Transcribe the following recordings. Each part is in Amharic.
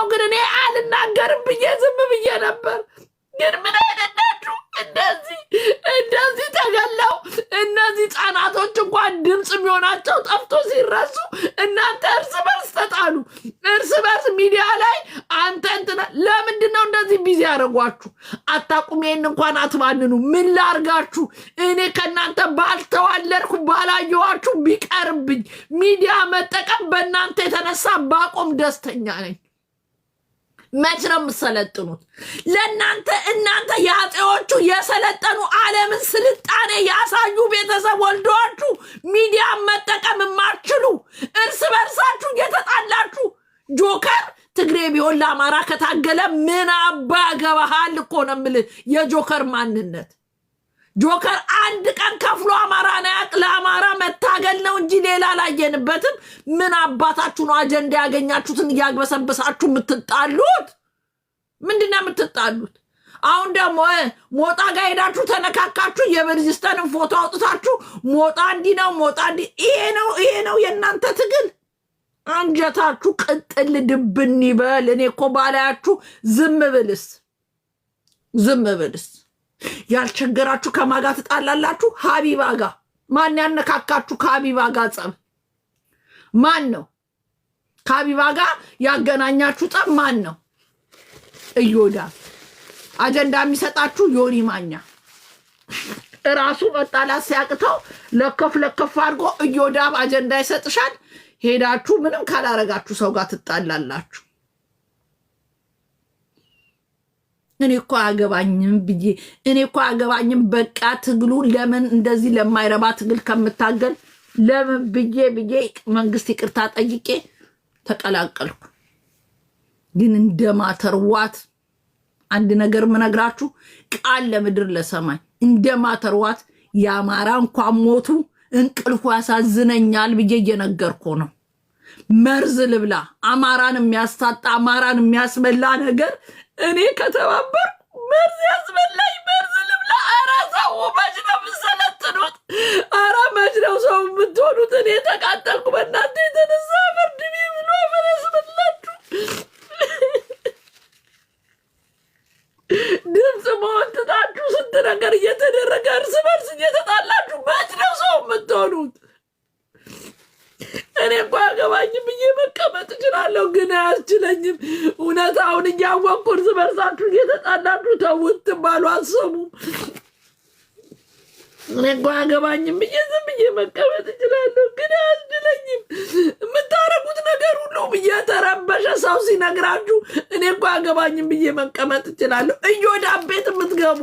ግን እኔ አልናገርም ብዬ ዝም ብዬ ነበር። ግን ምን አይነት ናችሁ? እንደዚህ ተገለው እነዚህ ህጻናቶች እንኳን ድምፅ የሚሆናቸው ጠፍቶ ሲረሱ እናንተ እርስ በርስ ተጣሉ። እርስ በርስ ሚዲያ ላይ አንተ እንትና ለምንድን ነው እንደዚህ ቢዚ ያደረጓችሁ? አታቁም። ይሄን እንኳን አትባንኑ። ምን ላርጋችሁ? እኔ ከእናንተ ባልተዋለድኩ ባላየዋችሁ ቢቀርብኝ ሚዲያ መጠቀም በእናንተ የተነሳ ባቆም ደስተኛ ነኝ። መች ነው የምሰለጥኑት? እናንተ የአፄዎቹ የሰለጠኑ ዓለምን ስልጣኔ ያሳዩ ቤተሰብ ወልደዋችሁ ሚዲያ መጠቀም የማትችሉ እርስ በርሳችሁ እየተጣላችሁ ጆከር ትግሬ ቢሆን ለአማራ ከታገለ ምን አባ ገባሃል እኮ ነው የምልህ። የጆከር ማንነት ጆከር አንድ ቀን ከፍሎ አማራን ያቅ ለአማራ መታገል ነው እንጂ ሌላ አላየንበትም። ምን አባታችሁ ነው አጀንዳ ያገኛችሁትን እያግበሰበሳችሁ የምትጣሉት? ምንድነው የምትጣሉት? አሁን ደግሞ ሞጣ ጋር ሄዳችሁ ተነካካችሁ። የብርጅስተንን ፎቶ አውጥታችሁ ሞጣ እንዲህ ነው ሞጣ እንዲህ ይሄ ነው የእናንተ ትግል። አንጀታችሁ ቅጥል ድብን ይበል። እኔ እኮ ባላያችሁ ዝም ብልስ ያልቸገራችሁ ከማጋ ትጣላላችሁ። ሀቢባ ጋር ማን ያነካካችሁ? ከሀቢባ ጋር ጸብ ማን ነው? ከሀቢባ ጋር ያገናኛችሁ ጸብ ማን ነው? እዮዳ አጀንዳ የሚሰጣችሁ ዮኒ ማኛ እራሱ መጣላት ሲያቅተው ለከፍ አድርጎ እዮዳብ አጀንዳ ይሰጥሻል። ሄዳችሁ ምንም ካላረጋችሁ ሰው ጋር ትጣላላችሁ። እኔ እኮ አገባኝም በቃ ትግሉ ለምን እንደዚህ ለማይረባ ትግል ከምታገል ለምን ብዬ መንግስት ይቅርታ ጠይቄ ተቀላቀልኩ። ግን እንደማተርዋት አንድ ነገር ምነግራችሁ ቃል ለምድር ለሰማይ እንደማተርዋት የአማራ እንኳን ሞቱ እንቅልፉ ያሳዝነኛል ብዬ እየነገርኩ ነው። መርዝ ልብላ አማራን የሚያስታጣ አማራን የሚያስበላ ነገር እኔ ከተባበር መርዝ ያስበላኝ መርዝ ልብላ። ኧረ ሰው መች ነው የምትሰለጥኑት? ኧረ መች ነው ሰው የምትሆኑት? እኔ ተቃጠልኩ በእናንተ የተነሳ ፍርድ ቤት ብሎ ፈረስበላችሁ። ድምፅ መሆን ትታችሁ ስንት ነገር እየተደረገ እርስ በርስ እየተጣላችሁ መች ነው ሰው የምትሆኑት? እኔ እኮ አያገባኝም ብዬ መቀመጥ እችላለሁ፣ ግን አያስችለኝም። እውነታውን እያወቅኩ እርስ በርሳችሁ እየተጣላችሁ ተውት ትባሉ አትሰሙም። እኔ እኮ አያገባኝም ብዬ ዝም ብዬ መቀመጥ እችላለሁ፣ ግን አያስችለኝም። የምታረጉት ነገር ሁሉ እየተረበሸ ሰው ሲነግራችሁ እኔ እኮ አያገባኝም ብዬ መቀመጥ እችላለሁ። እዮዳብ ቤት የምትገቡ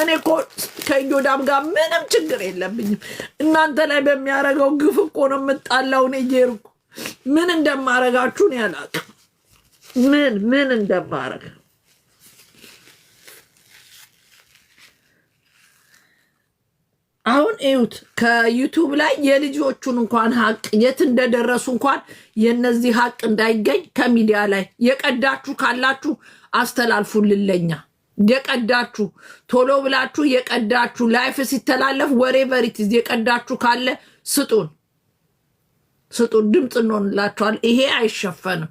እኔ እኮ ከእዮዳብ ጋር ምንም ችግር የለብኝም። እናንተ ላይ በሚያደርገው ግፍ እኮ ነው የምጣላው። እኔ ጄርኩ ምን እንደማረጋችሁ ነው ያላቅም። ምን እንደማረግ አሁን እዩት። ከዩቱብ ላይ የልጆቹን እንኳን ሀቅ የት እንደደረሱ እንኳን የነዚህ ሀቅ እንዳይገኝ ከሚዲያ ላይ የቀዳችሁ ካላችሁ አስተላልፉልለኛ። የቀዳችሁ ቶሎ ብላችሁ የቀዳችሁ ላይፍ ሲተላለፍ ወሬ ቨሪቲዝ የቀዳችሁ ካለ ስጡን፣ ድምፅ እንሆንላችኋል። ይሄ አይሸፈንም።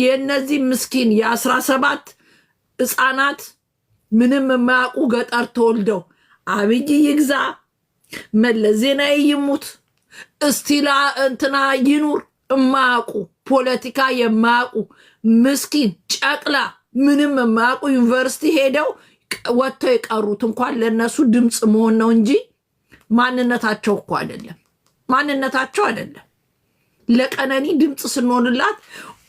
የነዚህ ምስኪን የ17 ህፃናት ምንም የማያውቁ ገጠር ተወልደው አብይ ይግዛ መለስ ዜናዊ ይሙት እስቲላ እንትና ይኑር የማያውቁ ፖለቲካ የማያውቁ ምስኪን ጨቅላ ምንም የማያውቁ ዩኒቨርሲቲ ሄደው ወጥተው የቀሩት እንኳን ለነሱ ድምፅ መሆን ነው እንጂ ማንነታቸው እኮ አይደለም። ለቀነኒ ድምፅ ስንሆንላት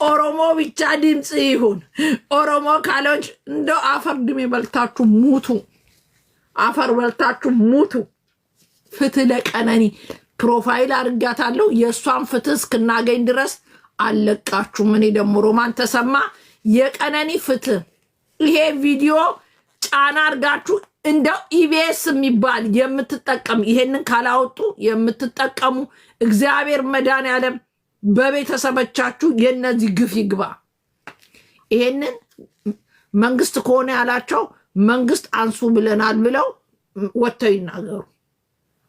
ኦሮሞ ብቻ ድምፅ ይሁን። ኦሮሞ ካሎች እንደው አፈር ድሜ በልታችሁ ሙቱ። ፍትህ ለቀነኒ ፕሮፋይል አድርጋታለሁ። የእሷን ፍትህ እስክናገኝ ድረስ አለቃችሁም። እኔ ደግሞ ሮማን ተሰማ የቀነኒ ፍትህ ይሄ ቪዲዮ ጫና አድርጋችሁ እንደው ኢቢኤስ የሚባል የምትጠቀም ይሄንን ካላወጡ የምትጠቀሙ እግዚአብሔር መድኃኒዓለም በቤተሰቦቻችሁ የነዚህ ግፍ ይግባ። ይሄንን መንግስት ከሆነ ያላቸው መንግስት አንሱ ብለናል ብለው ወጥተው ይናገሩ።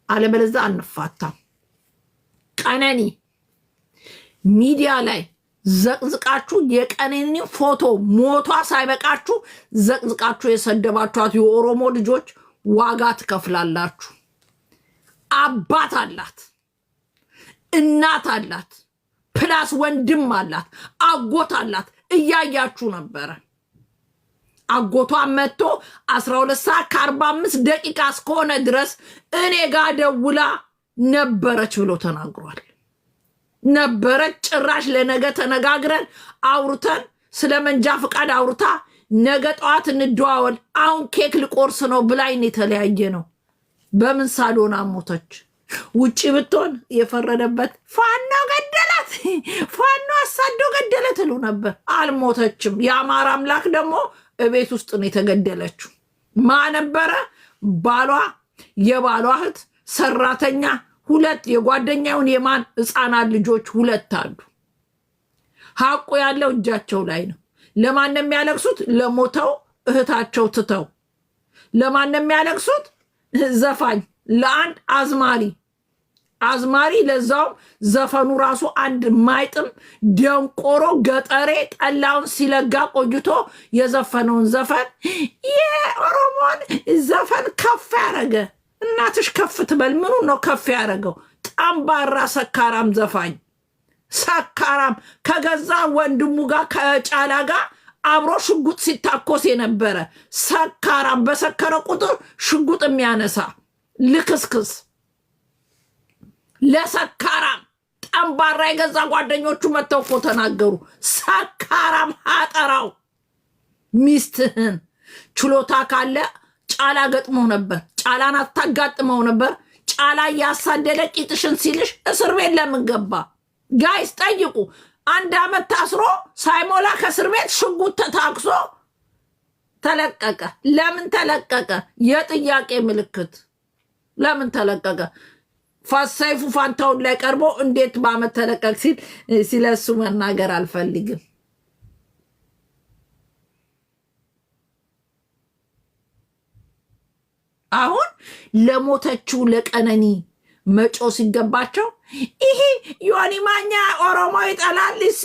አለበለዚያ አንፋታም። ቀነኒ ሚዲያ ላይ ዘቅዝቃችሁ የቀነኒ ፎቶ ሞቷ ሳይበቃችሁ ዘቅዝቃችሁ የሰደባችኋት የኦሮሞ ልጆች ዋጋ ትከፍላላችሁ። አባት አላት፣ እናት አላት፣ ፕላስ ወንድም አላት፣ አጎት አላት። እያያችሁ ነበረ። አጎቷ መጥቶ 12:45 እስከሆነ ድረስ እኔ ጋር ደውላ ነበረች ብሎ ተናግሯል። ነበረች። ጭራሽ ለነገ ተነጋግረን አውርተን ስለ መንጃ ፍቃድ አውርታ ነገ ጠዋት እንደዋወል አሁን ኬክ ልቆርስ ነው ብላይን የተለያየ ነው። በምን ሳሎን አሞተች? ውጪ ብትሆን የፈረደበት ፋኖ ገደላት፣ ፋኖ አሳዶ ገደለ ትሉ ነበር። አልሞተችም። የአማራ አምላክ ደግሞ እቤት ውስጥ ነው የተገደለችው። ማነበረ ባሏ፣ የባሏ እህት ሰራተኛ፣ ሁለት የጓደኛውን የማን ህፃናት ልጆች ሁለት አሉ። ሀቁ ያለው እጃቸው ላይ ነው። ለማን ነው የሚያለቅሱት? ለሞተው እህታቸው ትተው። ለማን ነው የሚያለቅሱት? ዘፋኝ ለአንድ አዝማሪ ለዛውም ዘፈኑ ራሱ አንድ ማይጥም ደንቆሮ ገጠሬ ጠላውን ሲለጋ ቆይቶ የዘፈነውን ዘፈን የኦሮሞን ዘፈን ከፍ ያረገ። እናትሽ ከፍ ትበል። ምኑ ነው ከፍ ያረገው? ጠምባራ ሰካራም ዘፋኝ፣ ሰካራም ከገዛ ወንድሙ ጋር ከጫላ ጋር አብሮ ሽጉጥ ሲታኮስ የነበረ ሰካራም፣ በሰከረ ቁጥር ሽጉጥ የሚያነሳ ልክስክስ ለሰካራም ጠምባራ የገዛ ጓደኞቹ መተው እኮ ተናገሩ። ሰካራም ሀጠራው ሚስትህን ችሎታ ካለ ጫላ ገጥመው ነበር። ጫላን አታጋጥመው ነበር። ጫላ እያሳደደ ቂጥሽን ሲልሽ እስር ቤት ለምን ገባ? ጋይስ ጠይቁ። 1 ዓመት ታስሮ ሳይሞላ ከእስር ቤት ሽጉጥ ተታክሶ ተለቀቀ። ለምን ተለቀቀ? የጥያቄ ምልክት። ለምን ተለቀቀ? ሰይፉ ፋንታውን ላይ ቀርቦ እንዴት በአመት ተለቀቅ ሲል ሲለሱ መናገር አልፈልግም። አሁን ለሞተችው ለቀነኒ መጮ ሲገባቸው ይሄ ዮኒ ማኛ ኦሮሞ ይጠላል እሱ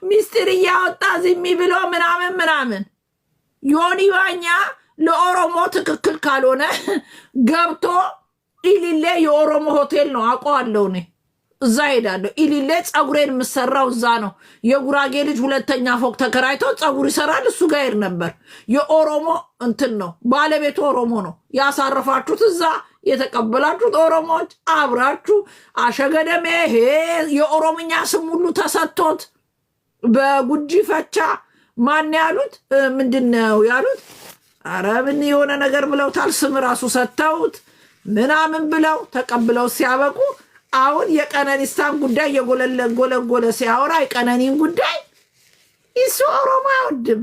ሚስጥር እያወጣ ዝም ብሎ ምናምን ዮኒ ማኛ ለኦሮሞ ትክክል ካልሆነ ገብቶ ኢሊሌ የኦሮሞ ሆቴል ነው አውቀዋለሁ። እኔ እዛ ሄዳለሁ። ኢሊሌ ፀጉሬን የምሰራው እዛ ነው። የጉራጌ ልጅ 2ኛ ፎቅ ተከራይቶ ፀጉር ይሰራል። እሱ ጋር ሄድ ነበር። የኦሮሞ እንትን ነው፣ ባለቤቱ ኦሮሞ ነው። ያሳረፋችሁት እዛ የተቀበላችሁት ኦሮሞዎች አብራችሁ አሸገደሜ የኦሮምኛ ስም ሁሉ ተሰጥቶት በጉዲፈቻ ማን ያሉት ምንድን ነው ያሉት? ኧረ ምን የሆነ ነገር ብለውታል። ስም ራሱ ሰጥተውት ምናምን ብለው ተቀብለው ሲያበቁ አሁን የቀነኒስታን ጉዳይ የጎለጎለ ሲያወራ የቀነኒን ጉዳይ እሱ ኦሮሞ አይወድም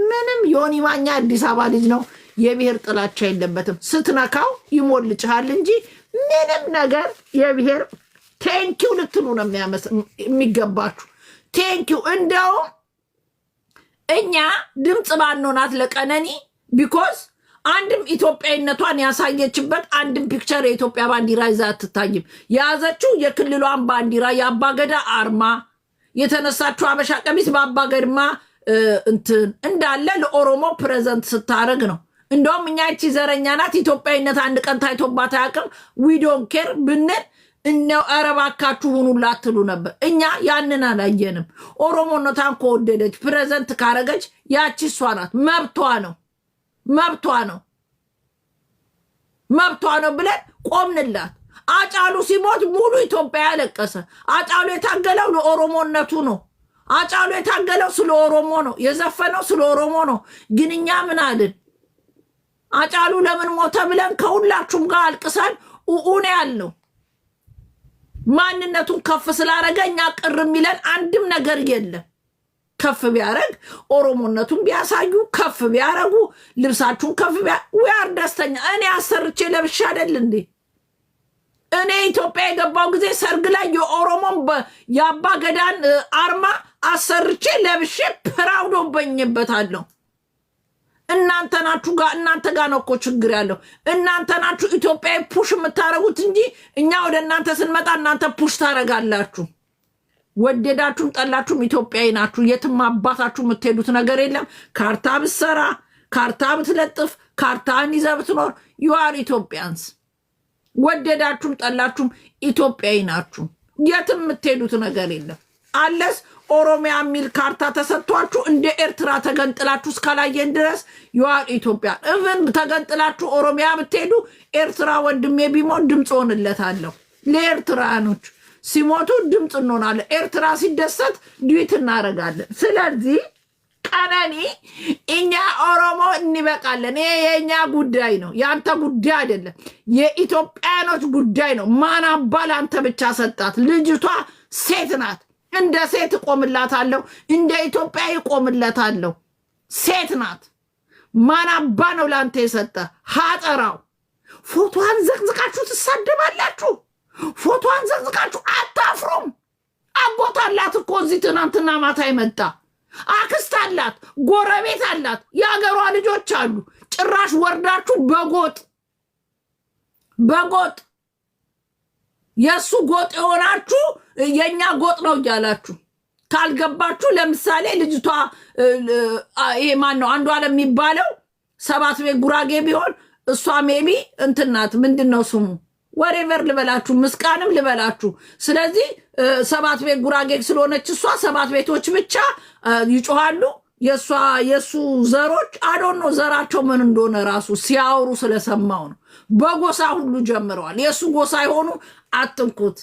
ምንም። ዮኒ ማኛ አዲስ አበባ ልጅ ነው። የብሔር ጥላቻ የለበትም። ስትነካው ይሞልጭሃል እንጂ ምንም ነገር የብሔር ቴንኪው ልትሉ ነው የሚገባችሁ። ቴንኪው። እንደውም እኛ ድምፅ ባንሆናት ለቀነኒ ቢኮዝ አንድም ኢትዮጵያዊነቷን ያሳየችበት አንድም ፒክቸር የኢትዮጵያ ባንዲራ ይዛ አትታይም። የያዘችው የክልሏን ባንዲራ የአባገዳ አርማ የተነሳችው አበሻ ቀሚስ በአባገድማ እንትን እንዳለ ለኦሮሞ ፕሬዘንት ስታረግ ነው። እንደውም እኛ እቺ ዘረኛ ናት ኢትዮጵያዊነት አንድ ቀን ታይቶባት አያውቅም ዊዶን ኬር ብንል እነው አረባካችሁ ሁኑላት ትሉ ነበር። እኛ ያንን አላየንም። ኦሮሞነቷን ከወደደች ፕሬዘንት ካረገች ያቺ እሷ ናት። መብቷ ነው ብለን ቆምንላት። አጫሉ ሲሞት ሙሉ ኢትዮጵያ ያለቀሰ። አጫሉ የታገለው ለኦሮሞነቱ ነው። አጫሉ የታገለው ስለ ኦሮሞ ነው። የዘፈነው ስለ ኦሮሞ ነው። ግን እኛ ምን አልን? አጫሉ ለምን ሞተ ብለን ከሁላችሁም ጋር አልቅሰን ኡኡኔ ያለው ማንነቱን ከፍ ስላረገ እኛ ቅር የሚለን አንድም ነገር የለም። ከፍ ቢያረግ ኦሮሞነቱን ቢያሳዩ ከፍ ቢያረጉ ልብሳችሁን ከፍ ቢያር ደስተኛ። እኔ አሰርቼ ለብሻ አይደል እንዴ? እኔ ኢትዮጵያ የገባው ጊዜ ሰርግ ላይ የኦሮሞን የአባ ገዳን አርማ አሰርቼ ለብሼ ፕራውድ ሆኜበታለሁ። እናንተ ጋር ነው እኮ ችግር ያለው። እናንተ ናችሁ ኢትዮጵያዊ ፑሽ የምታረጉት እንጂ እኛ ወደ እናንተ ስንመጣ እናንተ ፑሽ ታረጋላችሁ። ወደዳችሁም ጠላችሁም ኢትዮጵያዊ ናችሁ። የትም አባታችሁ የምትሄዱት ነገር የለም። ካርታ ብትሰራ፣ ካርታ ብትለጥፍ፣ ካርታን ይዘህ ብትኖር ዩአር ኢትዮጵያንስ። ወደዳችሁም ጠላችሁም ኢትዮጵያዊ ናችሁ። የትም የምትሄዱት ነገር የለም። አለስ ኦሮሚያ የሚል ካርታ ተሰጥቷችሁ እንደ ኤርትራ ተገንጥላችሁ እስካላየን ድረስ ዩአር ኢትዮጵያ። እብን ተገንጥላችሁ ኦሮሚያ ብትሄዱ ኤርትራ ወንድሜ ቢሞት ድምፅ ሆንለታለሁ። ለኤርትራኖች ሲሞቱ ድምፅ እንሆናለን። ኤርትራ ሲደሰት ድዊት እናደርጋለን። ስለዚህ ቀነኒ እኛ ኦሮሞ እንበቃለን። ይሄ የእኛ ጉዳይ ነው፣ የአንተ ጉዳይ አይደለም። የኢትዮጵያኖች ጉዳይ ነው። ማን አባል አንተ ብቻ ሰጣት? ልጅቷ ሴት ናት። እንደ ሴት እቆምላታለሁ፣ እንደ ኢትዮጵያ እቆምለታለሁ። ሴት ናት። ማን አባ ነው ለአንተ የሰጠ? ሀጠራው ፎቶዋን ዘቅዝቃችሁ ትሳደባላችሁ። ፎቶዋን ዘቅዝቃችሁ አታፍሩም? አጎት አላት እኮ እዚህ ትናንትና ማታ ይመጣ አክስት አላት፣ ጎረቤት አላት፣ የአገሯ ልጆች አሉ። ጭራሽ ወርዳችሁ በጎጥ የእሱ ጎጥ የሆናችሁ የእኛ ጎጥ ነው እያላችሁ ካልገባችሁ፣ ለምሳሌ ልጅቷ ይሄ ማን ነው አንዱ አለም የሚባለው 7 ቤት ጉራጌ ቢሆን እሷ ሜቢ እንትናት ምንድን ነው ስሙ ወሬቨር ልበላችሁ፣ ምስቃንም ልበላችሁ። ስለዚህ 7 ቤት ጉራጌ ስለሆነች እሷ 7 ቤቶች ብቻ ይጮሃሉ። የእሱ ዘሮች አዶኖ ዘራቸው ምን እንደሆነ ራሱ ሲያወሩ ስለሰማው ነው። በጎሳ ሁሉ ጀምረዋል። የእሱ ጎሳ የሆኑ አትንኩት፣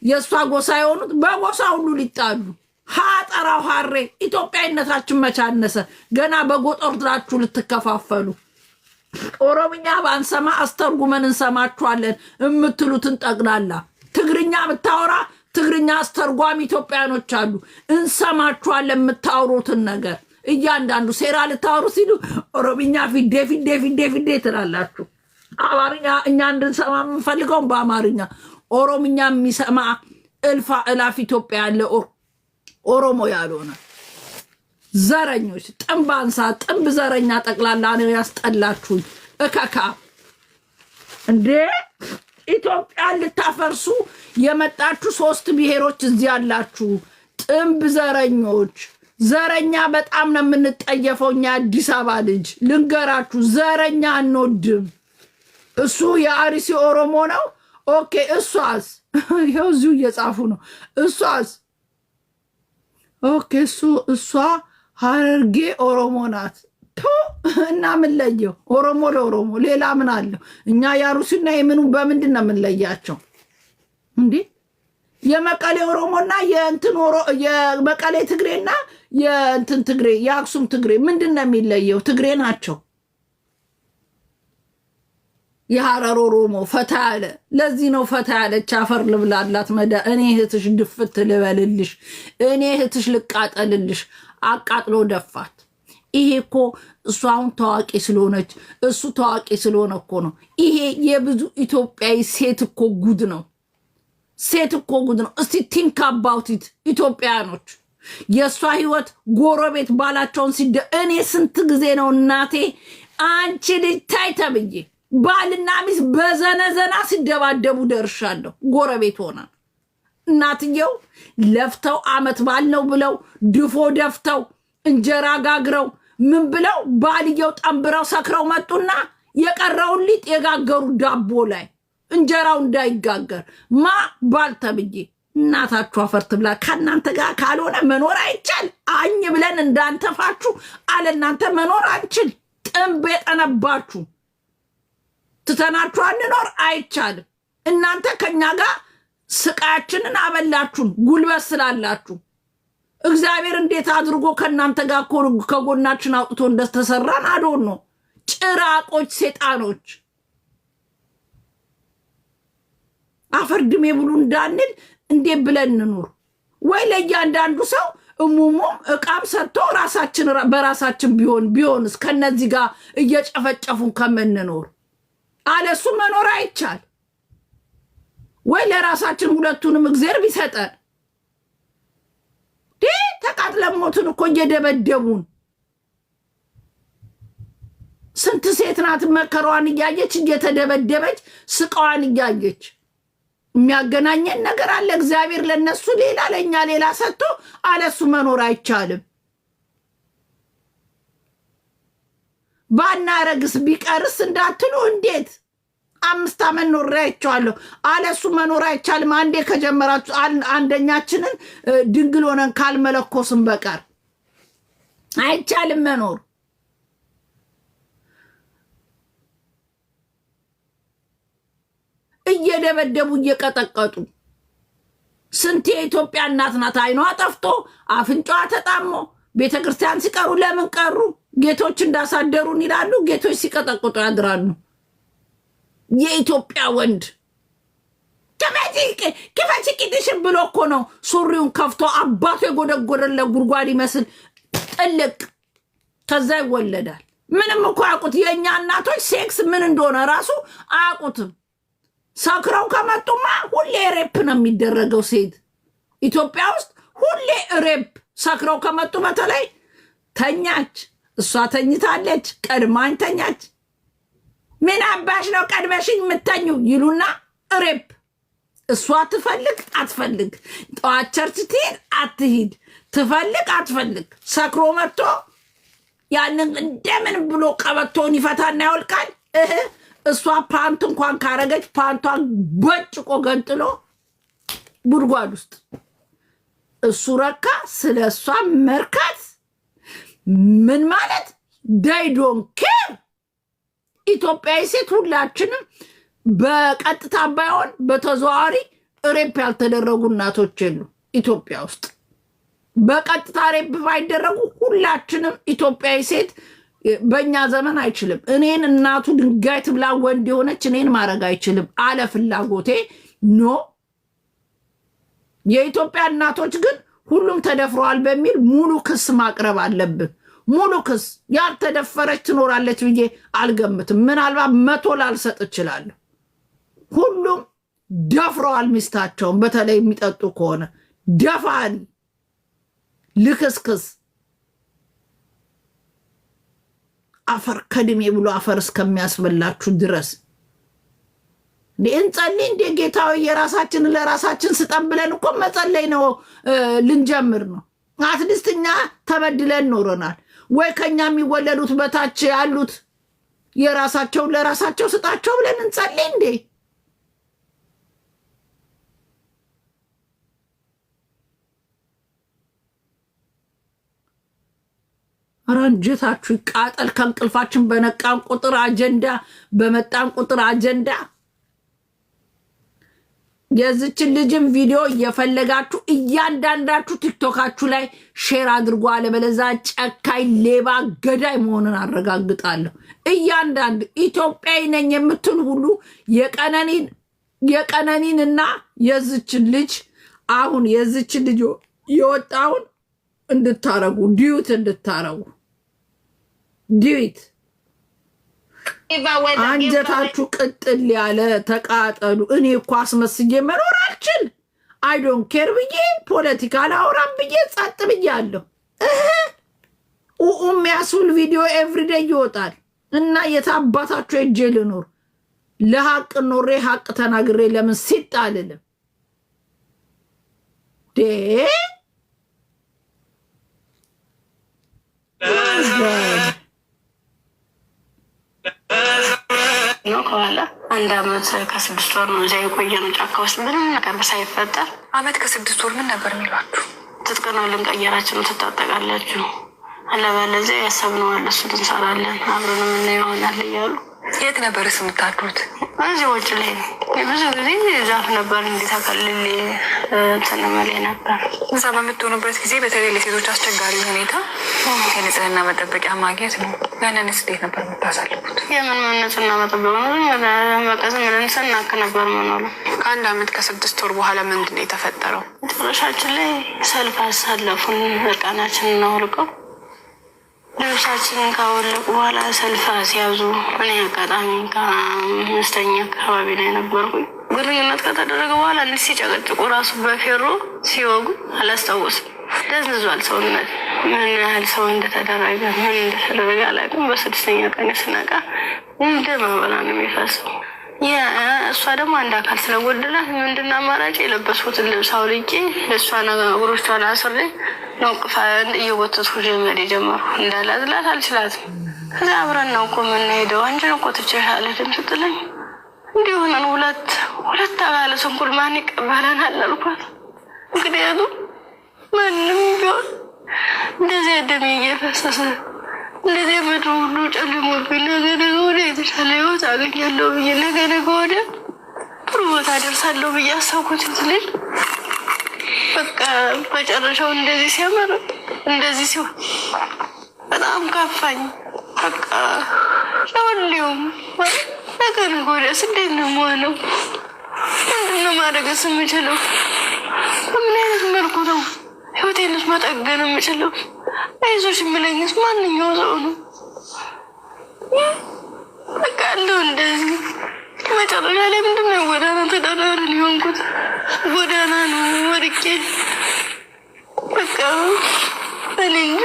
የእሷ ጎሳ የሆኑት በጎሳ ሁሉ ሊጣሉ። ሀጠራው ሀሬ ኢትዮጵያዊነታችን መቻነሰ? ገና በጎጥ ወርዳችሁ ልትከፋፈሉ። ኦሮምኛ ባንሰማ አስተርጉመን እንሰማችኋለን የምትሉትን ጠቅላላ። ትግርኛ ብታወራ ትግርኛ አስተርጓሚ ኢትዮጵያኖች አሉ፣ እንሰማችኋለን የምታወሩትን ነገር። እያንዳንዱ ሴራ ልታወሩ ሲሉ ኦሮምኛ ፊዴ ትላላችሁ። አማርኛ እኛ እንድንሰማ የምንፈልገውን በአማርኛ። ኦሮምኛ የሚሰማ እላፍ ኢትዮጵያ ያለ ኦሮሞ ያልሆነ ዘረኞች፣ ጥንብ አንሳ፣ ጥንብ ዘረኛ ጠቅላላ ነው ያስጠላችሁኝ። እከካ እንዴ ኢትዮጵያን ልታፈርሱ የመጣችሁ 3 ብሔሮች እዚህ ያላችሁ ጥንብ ዘረኞች። ዘረኛ በጣም ነው የምንጠየፈው እኛ አዲስ አበባ ልጅ። ልንገራችሁ፣ ዘረኛ አንወድም። እሱ የአርሲ ኦሮሞ ነው። ኦኬ እሷስ? ይኸው እዚሁ እየጻፉ ነው። እሷስ? ኦኬ እሷ ሀረርጌ ኦሮሞ ናት። እና ምን ለየው? ኦሮሞ ለኦሮሞ ሌላ ምን አለው? እኛ የአሩሲና የምኑ በምንድን ነው የምንለያቸው እንዴ? የመቀሌ ኦሮሞና የመቀሌ ትግሬና የእንትን ትግሬ የአክሱም ትግሬ ምንድን ነው የሚለየው? ትግሬ ናቸው። የሐረር ኦሮሞ ፈታ ያለ። ለዚህ ነው ፈታ ያለች። አፈር ልብላላት መዳ። እኔ እህትሽ ድፍት ልበልልሽ፣ እኔ እህትሽ ልቃጠልልሽ። አቃጥሎ ደፋት። ይሄ እኮ እሱ አሁን ታዋቂ ስለሆነች እሱ ታዋቂ ስለሆነ እኮ ነው። ይሄ የብዙ ኢትዮጵያዊ ሴት እኮ ጉድ ነው። ሴት እኮ ጉድ ነው። እስቲ ቲንክ አባውቲት ኢትዮጵያኖች። የእሷ ህይወት ጎረቤት ባላቸውን እኔ ስንት ጊዜ ነው እናቴ አንቺ ልጅ ታይ ተብዬ ባልና ሚስት በዘነዘና ሲደባደቡ ደርሻለሁ። ጎረቤት ሆና እናትየው ለፍተው አመት ባል ነው ብለው ድፎ ደፍተው እንጀራ ጋግረው ምን ብለው ባልየው ጠንብረው ሰክረው መጡና የቀረውን ሊጥ የጋገሩ ዳቦ ላይ እንጀራው እንዳይጋገር ባል ተብዬ እናታችሁ አፈር ትብላ። ከእናንተ ጋር ካልሆነ መኖር አይቻል። አኝ ብለን እንዳንተፋችሁ አለ እናንተ መኖር አንችል። ጥንብ የጠነባችሁ ትተናችሁ አንኖር አይቻልም። እናንተ ከኛ ጋር ስቃያችንን አበላችሁን ጉልበት ስላላችሁ። እግዚአብሔር እንዴት አድርጎ ከእናንተ ጋር ከጎናችን አውጥቶ እንደተሰራን አዶን ነው። ጭራቆች፣ ሴጣኖች አፈር ድሜ ብሉ እንዳንል እንዴት ብለን እንኑር? ወይ ለእያንዳንዱ ሰው እሙሙም እቃም ሰጥቶ ራሳችን በራሳችን ቢሆንስ ከነዚህ ጋር እየጨፈጨፉን ከምንኖር አለሱ መኖር አይቻል ወይ? ለራሳችን ሁለቱንም እግዚአብሔር ቢሰጠን ተቃጥለን ሞትን እኮ እየደበደቡን። ስንት ሴት ናት መከራዋን እያየች እየተደበደበች ስቃዋን እያየች የሚያገናኘን ነገር አለ። እግዚአብሔር ለነሱ ሌላ ለኛ ሌላ ሰጥቶ አለሱ መኖር አይቻልም። ባናረግስ ቢቀርስ እንዳትሉ እንዴት 5 ዓመት ኖሬያቸዋለሁ። አለሱ መኖር አይቻልም። አንዴ ከጀመራችሁ አንደኛችንን ድንግል ሆነን ካልመለኮስም በቀር አይቻልም መኖር። እየደበደቡ እየቀጠቀጡ ስንት የኢትዮጵያ እናት ናት አይኗ ጠፍቶ አፍንጫዋ ተጣሞ ቤተክርስቲያን ሲቀሩ ለምን ቀሩ? ጌቶች እንዳሳደሩን ይላሉ። ጌቶች ሲቀጠቅጡ ያድራሉ። የኢትዮጵያ ወንድ ክፈች ቂጥሽን ብሎ እኮ ነው ሱሪውን ከፍቶ አባቱ የጎደጎደለ ጉድጓድ ይመስል ጥልቅ ከዛ ይወለዳል። ምንም እኮ አያውቁት። የእኛ እናቶች ሴክስ ምን እንደሆነ ራሱ አያውቁትም። ሰክረው ከመጡማ ሁሌ ሬፕ ነው የሚደረገው። ሴት ኢትዮጵያ ውስጥ ሁሌ ሬፕ። ሰክረው ከመጡ በተለይ ተኛች፣ እሷ ተኝታለች፣ ቀድማኝ ተኛች፣ ምን አባሽ ነው ቀድመሽኝ የምተኙ ይሉና ሬፕ። እሷ ትፈልግ አትፈልግ፣ ጠዋት ቸርች ትሄድ አትሂድ፣ ትፈልግ አትፈልግ፣ ሰክሮ መጥቶ ያንን እንደምን ብሎ ቀበቶን ይፈታና ያወልቃል። እሷ ፓንት እንኳን ካረገች ፓንቷን በጭቆ ገንጥሎ ጉድጓድ ውስጥ። እሱ ረካ። ስለ እሷ መርካት ምን ማለት ዳይዶን ኬር። ኢትዮጵያዊ ሴት ሁላችንም በቀጥታ ባይሆን በተዘዋዋሪ ሬፕ ያልተደረጉ እናቶች የሉ ኢትዮጵያ ውስጥ። በቀጥታ ሬፕ ባይደረጉ ሁላችንም ኢትዮጵያዊ ሴት በእኛ ዘመን አይችልም። እኔን እናቱ ድንጋይ ትብላ ወንድ የሆነች እኔን ማድረግ አይችልም አለ ፍላጎቴ ኖ። የኢትዮጵያ እናቶች ግን ሁሉም ተደፍረዋል በሚል ሙሉ ክስ ማቅረብ አለብን። ሙሉ ክስ። ያልተደፈረች ትኖራለች ብዬ አልገምትም። ምናልባት 100 ላልሰጥ እችላለሁ። ሁሉም ደፍረዋል ሚስታቸውን። በተለይ የሚጠጡ ከሆነ ደፋኒ ልክስክስ አፈር ከድሜ ብሎ አፈር እስከሚያስበላችሁ ድረስ እንጸልይ እንደ ጌታዊ የራሳችን ለራሳችን ስጠን ብለን እኮ መጸለይ ነው ልንጀምር ነው። አትሊስት እኛ ተበድለን ኖረናል ወይ? ከኛ የሚወለዱት በታች ያሉት የራሳቸው ለራሳቸው ስጣቸው ብለን እንጸልይ እንዴ? ረንጅታችሁ ቃጠል። ከእንቅልፋችን በነቃን ቁጥር አጀንዳ፣ በመጣን ቁጥር አጀንዳ። የዚችን ልጅም ቪዲዮ እየፈለጋችሁ እያንዳንዳችሁ ቲክቶካችሁ ላይ ሼር አድርጎ፣ አለበለዛ ጨካኝ ሌባ ገዳይ መሆንን አረጋግጣለሁ። እያንዳንድ ኢትዮጵያዊ ነኝ የምትል ሁሉ የቀነኒን እና የዚችን ልጅ አሁን የዚችን ልጅ የወጣውን እንድታረጉ ዲዩት እንድታረጉ ዲዩት። አንጀታችሁ ቅጥል ያለ ተቃጠሉ። እኔ እኮ አስመስዬ መኖር አልችል። አይዶን ኬር ብዬ ፖለቲካ ላውራም ብዬ ጸጥ ብያለሁ። የሚያስብል ቪዲዮ ኤቭሪዴይ ይወጣል እና የታባታችሁ እጄ ልኖር? ለሀቅ ኖሬ ሀቅ ተናግሬ ለምን ሲጥ አልልም? ነው ከኋላ 1 ዓመት ከ6 ወር ነው እዚያ የቆየ ነው ጫካ ውስጥ ምንም ነገር ሳይፈጠር። 1 ዓመት ከ6 ወር ምን ነበር የሚሏችሁ? ትጥቅ ነው ልንቀየራችሁ፣ ትታጠቃላችሁ፣ አለበለዚያ ያሰብነዋል እሱን እንሰራለን፣ አብረን የምናየው ይሆናል እያሉ። የት ነበርስ የምታድሩት? እዚህ ውጭ ላይ ብዙ ጊዜ ዛፍ ነበር እንዲተከልል ተነመለ ነበር። እዛ በምትሆኑበት ጊዜ በተለይ ለሴቶች አስቸጋሪ ሁኔታ የንጽህና መጠበቂያ ማግኘት ነው። ያንንስ እንዴት ነበር የምታሳልፉት? የምን ንጽህና መጠበቅ ነው? በቀዝም ለንሰን ናክ ነበር መኖሩ። ከ1 ዓመት ከ6 ወር በኋላ ምንድን ነው የተፈጠረው? መጨረሻችን ላይ ሰልፍ አሳለፉን። እርቃናችንን እናውልቀው ልብሳችንን ካወለቁ በኋላ ሰልፍ ሲያዙ እኔ አጋጣሚ ከአምስተኛ አካባቢ ላይ ነበርኩኝ። ግንኙነት ከተደረገ በኋላ እንዲህ ሲጨቀጭቁ ራሱ በፌሮ ሲወጉ አላስታወስም። ደንዝዟል ሰውነት። ምን ያህል ሰው እንደተደረገ ምን እንደተደረገ አላውቅም። በ6ኛ ቀን ስነቃ እንደ ማበላ ነው የሚፈሰው። እሷ ደግሞ አንድ አካል ስለጎደላት ምንድነው አማራጭ የለበስኩትን ልብስ አውልቄ ለእሷ ነገሮቿን አስሬ ነው ቅፋ እየጎተትኩ ጀመር የጀመርኩ እንዳላዝላት አልችላትም። ከዛ አብረን ነው እኮ የምንሄደው አንቺን እኮ ትችሻለሽ ስትለኝ እንዲህ ሆነን ሁለት አባለ ስንኩል ማን ይቀበለናል አልኳት። ምክንያቱም ማንም ቢሆን እንደዚህ ደም እየፈሰሰ እንደዚህ ምድሩ ሁሉ ጨልሞብኝ ነገ ወዲያ የተሻለ ህይወት አገኛለሁ ብዬ ነገ ወዲያ ጥሩ ቦታ ደርሳለሁ ብዬ አሰብኩት ልጅ በቃ መጨረሻው እንደዚህ ሲያምር እንደዚህ ሲሆን በጣም ከፋኝ። በቃ ለሁሌውም ነገ ወዲያ እንዴት ነው የምሆነው? ምንድነው ማድረግስ የምችለው? በምን አይነት መልኩ ነው ህይወቴንስ መጠገን የምችለው? አይዞሽ የምለኝስ ማንኛው ሰው ነው? በቃ አለው እንደዚህ መጨረሻ ላይ ምንድነው ጎዳና ተዳዳሪን የሆንኩት? ጎዳና ነው ወድቄ በቃ እኔ እንጂ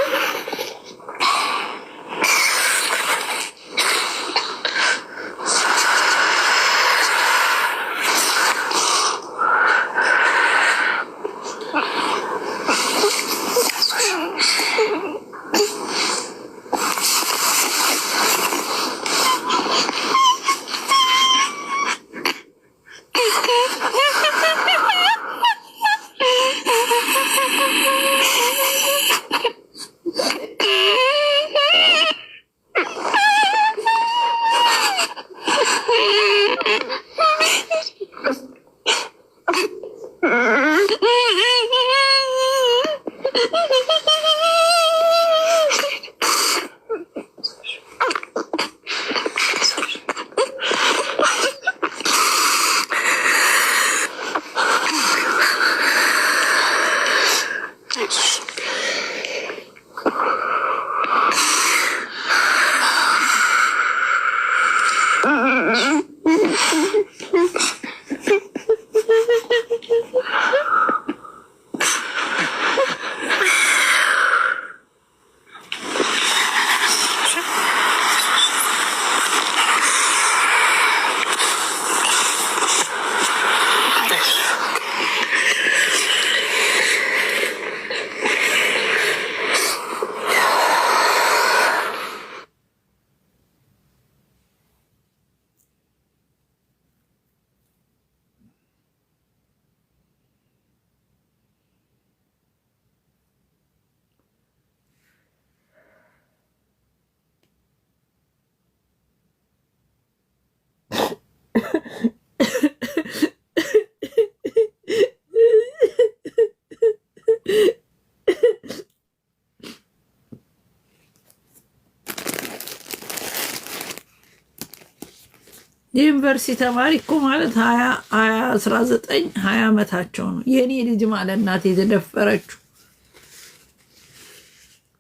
የዩኒቨርሲቲ ተማሪ እኮ ማለት 19 20 ዓመታቸው ነው። የኔ ልጅ ማለት እናት የተደፈረችው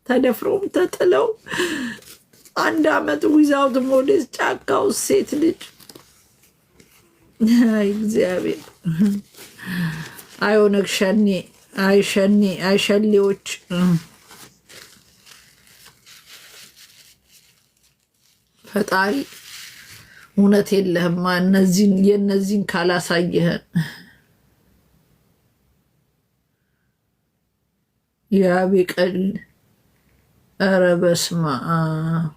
ተደፍሮም ተጥለው 1 ዓመት ዊዛውት ሞዴስ ጫካው ሴት ልጅ እግዚአብሔር አይሆነግ ሸኔ አይሸሌዎች ፈጣሪ እውነት የለህማ የእነዚህን ካላሳየህን የአቤቀል ኧረ በስመ አብ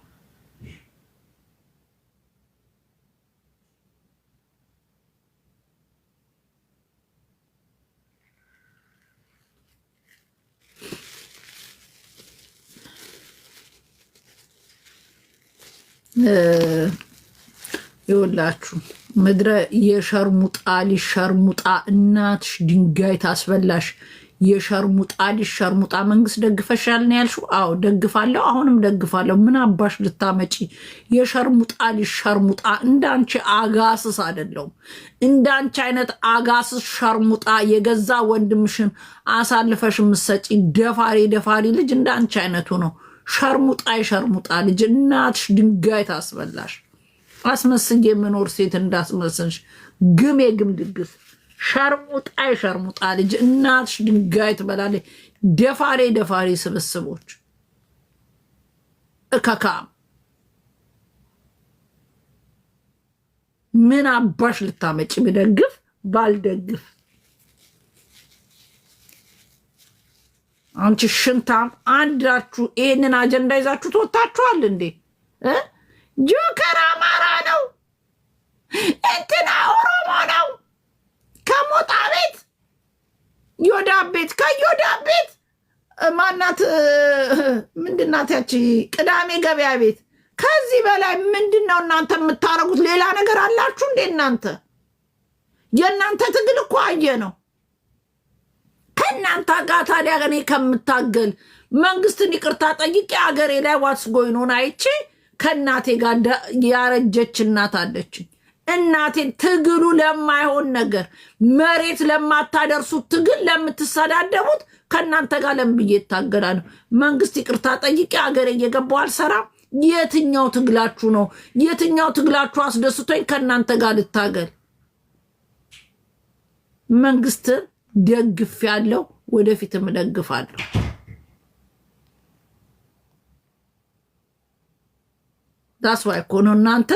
ይወላችሁ ምድረ የሸርሙጣ ሊሸርሙጣ እናትሽ ድንጋይ ታስበላሽ። የሸርሙጣ ሊሸርሙጣ መንግስት ደግፈሻል ነው ያልሽው? አዎ ደግፋለሁ፣ አሁንም ደግፋለሁ። ምን አባሽ ልታመጪ? የሸርሙጣ ሊሸርሙጣ እንዳንቺ አጋስስ አይደለሁም። እንዳንቺ አይነት አጋስስ ሸርሙጣ የገዛ ወንድምሽን አሳልፈሽ ምሰጪ ደፋሪ ልጅ እንዳንቺ አይነቱ ነው። ሸርሙጣ የሸርሙጣ ልጅ እናትሽ ድንጋይ ታስበላሽ። አስመስዬ የምኖር ሴት እንዳስመስልሽ ግም የግም ድግስ ሸርሙጣ የሸርሙጣ ልጅ እናትሽ ድንጋይ ትበላለች። ደፋሪ ስብስቦች እከካም ምን አባሽ ልታመጪ? ብደግፍ ባልደግፍ አንቺ ሽንታም አንዳችሁ ይሄንን አጀንዳ ይዛችሁ ተወጣችኋል እንዴ? ጆከር አማራ ነው እንትና ኦሮሞ ነው። ከሞጣ ቤት ዮዳ ቤት ከዮዳ ቤት ማናት ምንድናት ያቺ ቅዳሜ ገበያ ቤት። ከዚህ በላይ ምንድነው እናንተ የምታረጉት? ሌላ ነገር አላችሁ እንዴ እናንተ? የእናንተ ትግል እኮ አየ ነው። ከእናንተ ጋር ታዲያ እኔ ከምታገል መንግስትን ይቅርታ ጠይቄ አገሬ ላይ ዋትስ ጎይኖን አይቼ ከእናቴ ጋር ያረጀች እናት አለችኝ። እናቴን ትግሉ ለማይሆን ነገር መሬት ለማታደርሱት ትግል ለምትሰዳደቡት ከእናንተ ጋር ለምብዬ እታገላለሁ። መንግስት ይቅርታ ጠይቄ አገሬ እየገባው አልሰራም። የትኛው ትግላችሁ ነው? የትኛው ትግላችሁ አስደስቶኝ ከእናንተ ጋር ልታገል? መንግስትን ደግፍ ያለው ወደፊትም ደግፋለሁ። ዳስዋይ እኮ ነው እናንተ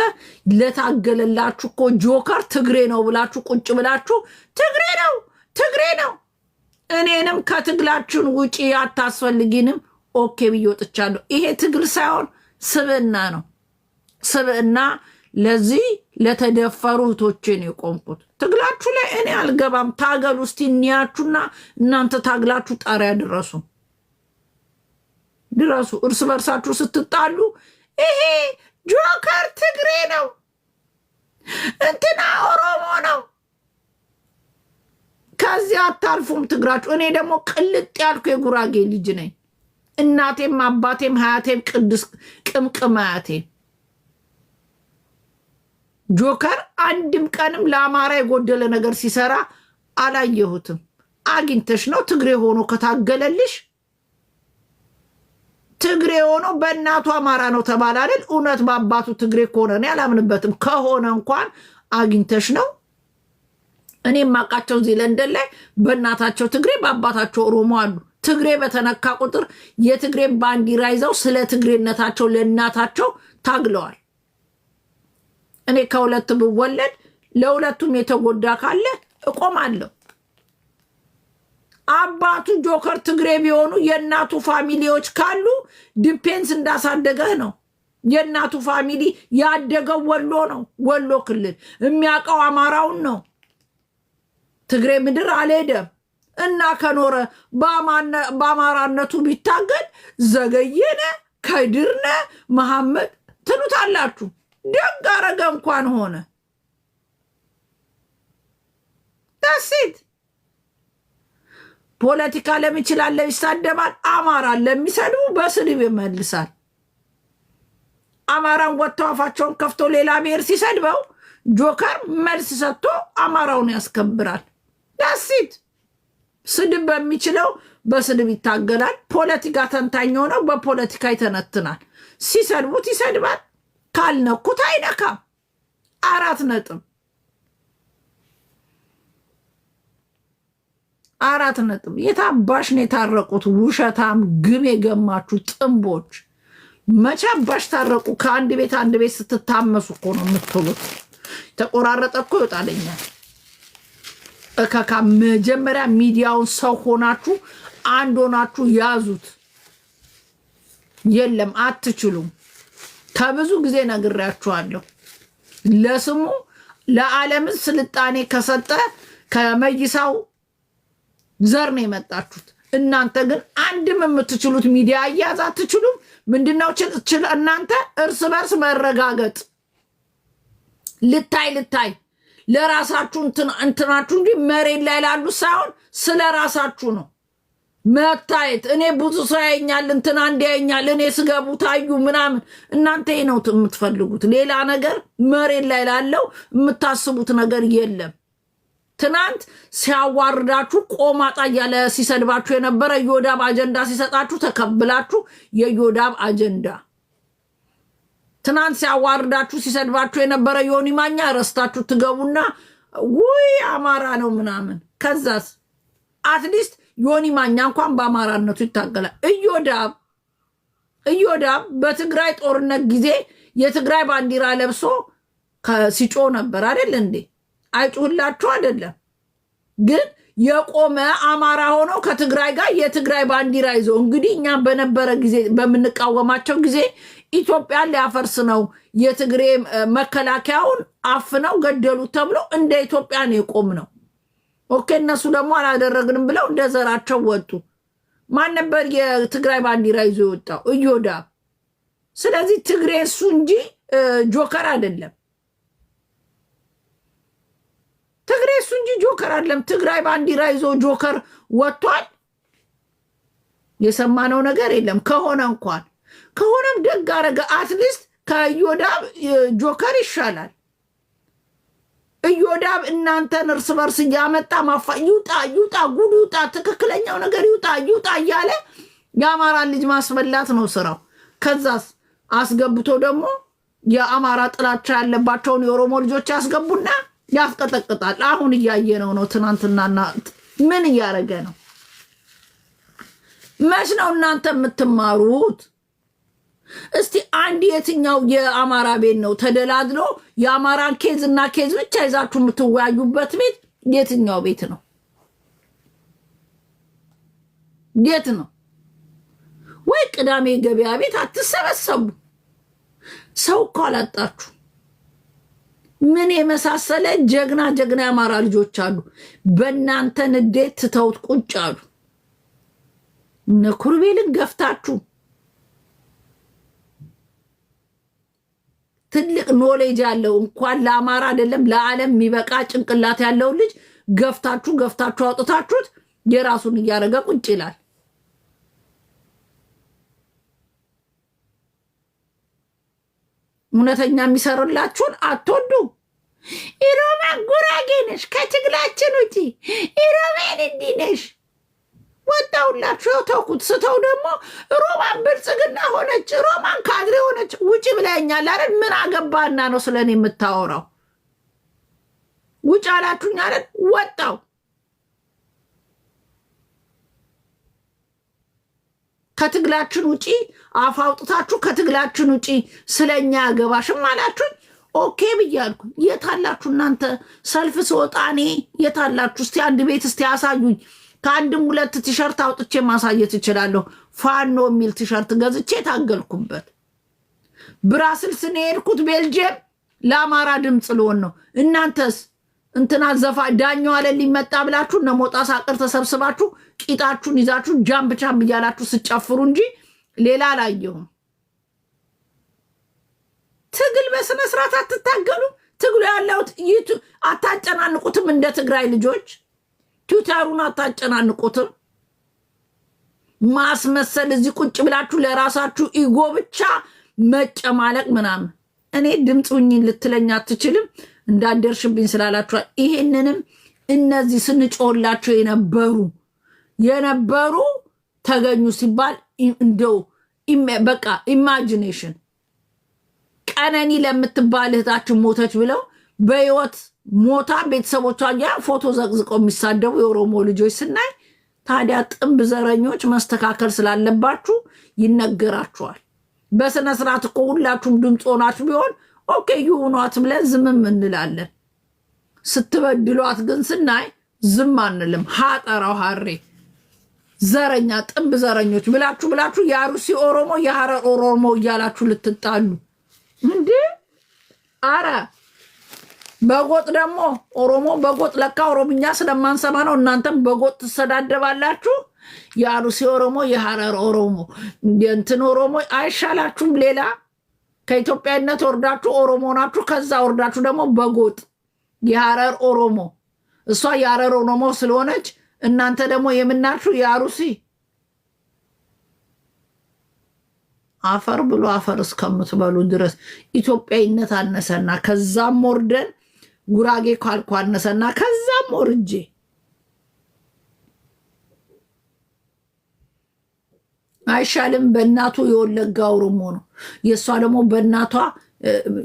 ለታገለላችሁ እኮ ጆከር ትግሬ ነው ብላችሁ ቁጭ ብላችሁ ትግሬ ነው እኔንም ከትግላችሁን ውጪ አታስፈልጊንም ኦኬ ብዬ ወጥቻለሁ። ይሄ ትግል ሳይሆን ስብዕና ነው። ስብዕና ለዚህ ለተደፈሩ እህቶቼን የቆምኩት ትግላችሁ ላይ እኔ አልገባም። ታገሉ እስቲ እንያችሁና እናንተ ታግላችሁ ጣሪያ ድረሱ። እርስ በርሳችሁ ስትጣሉ ይሄ ጆከር ትግሬ ነው እንትና ኦሮሞ ነው ከዚህ አታልፉም ትግራችሁ። እኔ ደግሞ ቅልጥ ያልኩ የጉራጌ ልጅ ነኝ። እናቴም አባቴም ሀያቴም ቅዱስ ቅምቅም አያቴም። ጆከር አንድም ቀንም ለአማራ የጎደለ ነገር ሲሰራ አላየሁትም። አግኝተሽ ነው ትግሬ ሆኖ ከታገለልሽ ትግሬ ሆኖ በእናቱ አማራ ነው ተባለ አይደል? እውነት በአባቱ ትግሬ ከሆነ እኔ አላምንበትም። ከሆነ እንኳን አግኝተሽ ነው። እኔ ማቃቸው እዚህ ለንደን ላይ በእናታቸው ትግሬ በአባታቸው ኦሮሞ አሉ። ትግሬ በተነካ ቁጥር የትግሬ ባንዲራ ይዘው ስለ ትግሬነታቸው ለእናታቸው ታግለዋል። እኔ ከሁለት ብወለድ ለሁለቱም የተጎዳ ካለ እቆማለሁ። አባቱ ጆከር ትግሬ ቢሆኑ የእናቱ ፋሚሊዎች ካሉ ዲፔንስ እንዳሳደገህ ነው። የእናቱ ፋሚሊ ያደገው ወሎ ነው። ወሎ ክልል የሚያውቀው አማራውን ነው። ትግሬ ምድር አልሄደም እና ከኖረ በአማራነቱ ቢታገል ዘገየነ ከድርነ መሐመድ ትሉታላችሁ። ደግ አረገ እንኳን ሆነ ዳሲት ፖለቲካ ለሚችላለ ይሳደባል። አማራን ለሚሰድቡ በስድብ ይመልሳል። አማራን ወጥተው አፋቸውን ከፍቶ ሌላ ብሔር ሲሰድበው ጆከር መልስ ሰጥቶ አማራውን ያስከብራል። ዳሲት ስድብ በሚችለው በስድብ ይታገላል። ፖለቲካ ተንታኝ ሆነው በፖለቲካ ይተነትናል። ሲሰድቡት ይሰድባል፣ ካልነኩት አይነካም። 4 ነጥብ 4 ነጥብ። የታባሽ ነው የታረቁት? ውሸታም ግም የገማችሁ ጥንቦች መቼ አባሽ ታረቁ? ከአንድ ቤት አንድ ቤት ስትታመሱ እኮ ነው የምትሉት። ተቆራረጠ እኮ ይወጣለኛል። እከካ መጀመሪያ ሚዲያውን ሰው ሆናችሁ አንድ ሆናችሁ ያዙት። የለም አትችሉም። ከብዙ ጊዜ ነግሬያችኋለሁ። ለስሙ ለዓለም ስልጣኔ ከሰጠ ከመይሳው ዘር ነው የመጣችሁት። እናንተ ግን አንድም የምትችሉት ሚዲያ አያዝ አትችሉም። ምንድነው እናንተ እርስ በርስ መረጋገጥ ልታይ ለራሳችሁ እንትናችሁ እንጂ መሬት ላይ ላሉ ሳይሆን ስለ ራሳችሁ ነው መታየት። እኔ ብዙ ሰው ያየኛል፣ እንትና እንዲያየኛል፣ እኔ ስገቡ ታዩ ምናምን። እናንተ ነው የምትፈልጉት። ሌላ ነገር መሬት ላይ ላለው የምታስቡት ነገር የለም። ትናንት ሲያዋርዳችሁ ቆማጣ እያለ ሲሰድባችሁ የነበረ ዮዳብ አጀንዳ ሲሰጣችሁ ተቀብላችሁ የዮዳብ አጀንዳ፣ ትናንት ሲያዋርዳችሁ ሲሰድባችሁ የነበረ ዮኒ ማኛ ረስታችሁ ትገቡና ውይ አማራ ነው ምናምን። ከዛስ አትሊስት ዮኒ ማኛ እንኳን በአማራነቱ ይታገላል። እዮዳብ በትግራይ ጦርነት ጊዜ የትግራይ ባንዲራ ለብሶ ሲጮ ነበር አይደል እንዴ? አይጮህላችሁ አይደለም? ግን የቆመ አማራ ሆኖ ከትግራይ ጋር የትግራይ ባንዲራ ይዞ እንግዲህ እኛ በነበረ ጊዜ በምንቃወማቸው ጊዜ ኢትዮጵያን ሊያፈርስ ነው የትግሬ መከላከያውን አፍነው ገደሉት ተብሎ እንደ ኢትዮጵያ ነው የቆም ነው። ኦኬ እነሱ ደግሞ አላደረግንም ብለው እንደ ዘራቸው ወጡ። ማን ነበር የትግራይ ባንዲራ ይዞ የወጣው? እዮዳብ። ስለዚህ ትግሬ እሱ እንጂ ጆከር አይደለም። ትግሬ እሱ እንጂ ጆከር አይደለም። ትግራይ ባንዲራ ይዞ ጆከር ወጥቷል። የሰማነው ነገር የለም። ከሆነም ደግ አረገ። አትሊስት ከእዮዳብ ጆከር ይሻላል። እዮዳብ እናንተን እርስ በርስ እያመጣ ማፋ ይውጣ ጉድ ይውጣ፣ ትክክለኛው ነገር ይውጣ እያለ የአማራን ልጅ ማስበላት ነው ስራው። ከዛስ አስገብቶ ደግሞ የአማራ ጥላቻ ያለባቸውን የኦሮሞ ልጆች ያስገቡና ያስቀጠቅጣል። አሁን እያየነው ነው። ትናንትናና ምን እያደረገ ነው? መች ነው እናንተ የምትማሩት? እስቲ አንድ የትኛው የአማራ ቤት ነው ተደላድሎ የአማራን ኬዝ እና ኬዝ ብቻ ይዛችሁ የምትወያዩበት ቤት የትኛው ቤት ነው? የት ነው? ወይ ቅዳሜ ገበያ ቤት አትሰበሰቡ? ሰው እኮ አላጣችሁ። ምን የመሳሰለ ጀግና የአማራ ልጆች አሉ። በእናንተ ንዴት ትተውት ቁጭ አሉ። እነ ኩርቤልን ገፍታችሁ ትልቅ ኖሌጅ ያለው እንኳን ለአማራ አይደለም ለዓለም የሚበቃ ጭንቅላት ያለው ልጅ ገፍታችሁ አውጥታችሁት የራሱን እያደረገ ቁጭ ይላል። እውነተኛ የሚሰሩላችሁን አትወዱ። ኢሮማን ጉራጌ ነሽ ከትግላችን ውጪ፣ ኢሮማን እንዲህ ነሽ ወጣውላችሁ። ተውኩት። ስተው ደግሞ ሮማን ብልጽግና ሆነች፣ ሮማን ካድሬ ሆነች። ውጪ ብለኛል አይደል? ምን አገባና ነው ስለኔ የምታወራው? ውጭ አላችሁኝ አይደል? ወጣው። ከትግላችን ውጪ አፍ አውጥታችሁ ከትግላችን ውጪ ስለኛ ያገባሽም አላችሁኝ። ኦኬ ብያልኩ። የታላችሁ እናንተ? ሰልፍ ስወጣ እኔ የታላችሁ? እስቲ አንድ ቤት እስቲ አሳዩኝ። ከአንድም ሁለት ቲሸርት አውጥቼ ማሳየት እችላለሁ። ፋኖ የሚል ቲሸርት ገዝቼ ታገልኩበት። ብራስልስ ነው የሄድኩት፣ ቤልጅየም ለአማራ ድምፅ ልሆን ነው። እናንተስ እንትና ዘፋ ዳኛው አለ ሊመጣ ብላችሁ እነ ሞጣ ሳቅር ተሰብስባችሁ ቂጣችሁን ይዛችሁ ጃምብ ቻምብ እያላችሁ ስጨፍሩ እንጂ ሌላ አላየሁም። ትግል በስነ ስርዓት አትታገሉ። ትግሉ ያለውት አታጨናንቁትም። እንደ ትግራይ ልጆች ትዊተሩን አታጨናንቁትም። ማስመሰል እዚህ ቁጭ ብላችሁ ለራሳችሁ ኢጎ ብቻ መጨማለቅ ምናምን። እኔ ድምፅ ሁኚኝ ልትለኝ አትችልም። እንዳደርሽብኝ ስላላችሁ ይሄንንም እነዚህ ስንጮህላቸው የነበሩ ተገኙ ሲባል እንደው በቃ ኢማጂኔሽን ቀነኒ ለምትባል እህታችን ሞተች ብለው በህይወት ሞታ ቤተሰቦቿ ያ ፎቶ ዘቅዝቀው የሚሳደቡ የኦሮሞ ልጆች ስናይ ታዲያ ጥንብ ዘረኞች መስተካከል ስላለባችሁ ይነገራችኋል። በስነ ስርዓት እኮ ሁላችሁም ድምፅ ሆናችሁ ቢሆን ኦኬ ይሁኗት ብለን ዝምም እንላለን። ስትበድሏት ግን ስናይ ዝም አንልም። ሀጠራው ሀሬ ዘረኛ ጥንብ ዘረኞች ብላችሁ የአሩሲ ኦሮሞ የሐረር ኦሮሞ እያላችሁ ልትጣሉ እንዴ? አረ በጎጥ ደግሞ ኦሮሞ በጎጥ ለካ ኦሮምኛ ስለማንሰማ ነው። እናንተም በጎጥ ትሰዳደባላችሁ። የአሩሲ ኦሮሞ የሐረር ኦሮሞ የእንትን ኦሮሞ አይሻላችሁም? ሌላ ከኢትዮጵያዊነት ወርዳችሁ ኦሮሞ ናችሁ። ከዛ ወርዳችሁ ደግሞ በጎጥ የሐረር ኦሮሞ። እሷ የሐረር ኦሮሞ ስለሆነች እናንተ ደግሞ የምናችሁ የአሩሲ። አፈር ብሎ አፈር እስከምትበሉ ድረስ ኢትዮጵያዊነት አነሰና ከዛም ወርደን ጉራጌ ካልኩ አነሰና ከዛም ወርጄ አይሻልም? በእናቱ የወለጋ ኦሮሞ ነው። የእሷ ደግሞ በእናቷ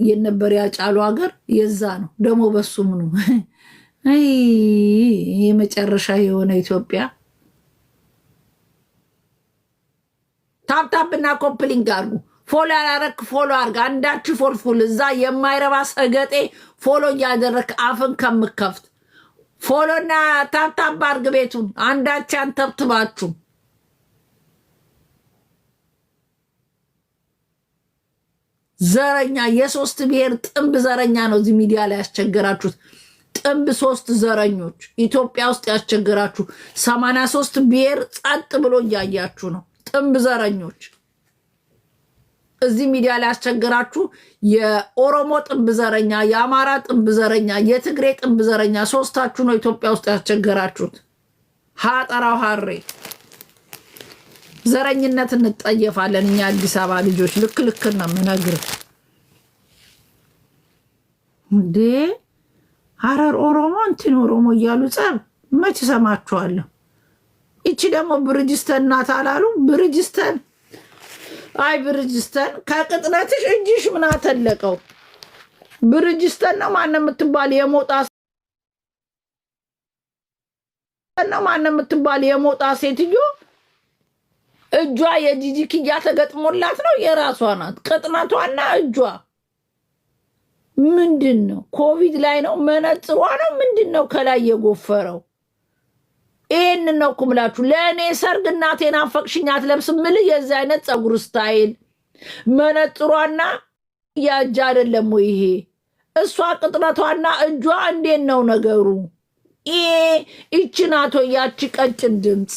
የነበር ያጫሉ ሀገር የዛ ነው ደግሞ በሱ ምኑ የመጨረሻ የሆነ ኢትዮጵያ። ታፕታፕና ኮፕሊንግ አድርጉ። ፎሎ ያላረክ ፎሎ አርጋ አንዳች ፎልፉል እዛ የማይረባ ሰገጤ ፎሎ እያደረክ አፍን ከምከፍት ፎሎና ታብታብ አርግ ቤቱን አንዳች አንተብትባችሁ ዘረኛ የሶስት ብሔር ጥንብ ዘረኛ ነው እዚህ ሚዲያ ላይ ያስቸገራችሁት ጥንብ ሶስት ዘረኞች ኢትዮጵያ ውስጥ ያስቸገራችሁ 83 ብሔር ጸጥ ብሎ እያያችሁ ነው ጥንብ ዘረኞች እዚህ ሚዲያ ላይ ያስቸገራችሁ የኦሮሞ ጥንብ ዘረኛ የአማራ ጥንብ ዘረኛ የትግሬ ጥንብ ዘረኛ ሶስታችሁ ነው ኢትዮጵያ ውስጥ ያስቸገራችሁት ሀጠራው ሀሬ ዘረኝነት እንጠየፋለን እኛ አዲስ አበባ ልጆች ልክ ነው የምነግርህ እንዴ ሀረር ኦሮሞ እንትን ኦሮሞ እያሉ ጸብ መች ሰማችኋለሁ እቺ ደግሞ ብርጅስተን ናት አላሉ ብርጅስተን አይ ብርጅስተን ከቅጥነትሽ እጅሽ ምን አተለቀው ብርጅስተን ነው ማንም የምትባል የሞጣ ሴትዮ እጇ የጂጂ ኪያ ተገጥሞላት ነው የራሷ ናት ቅጥነቷና እጇ ምንድነው ኮቪድ ላይ ነው መነጽሯ ነው ምንድነው ከላይ የጎፈረው ይሄን ነው ኩምላችሁ ለእኔ ሰርግ እናቴን አፈቅሽኝ አትለብስም ምል የዚህ አይነት ፀጉር ስታይል መነጽሯና ያጃ አይደለም ወይ ይሄ እሷ ቅጥነቷና እጇ እንዴት ነው ነገሩ ይቺ ናቶ ያቺ ቀጭን ድምፅ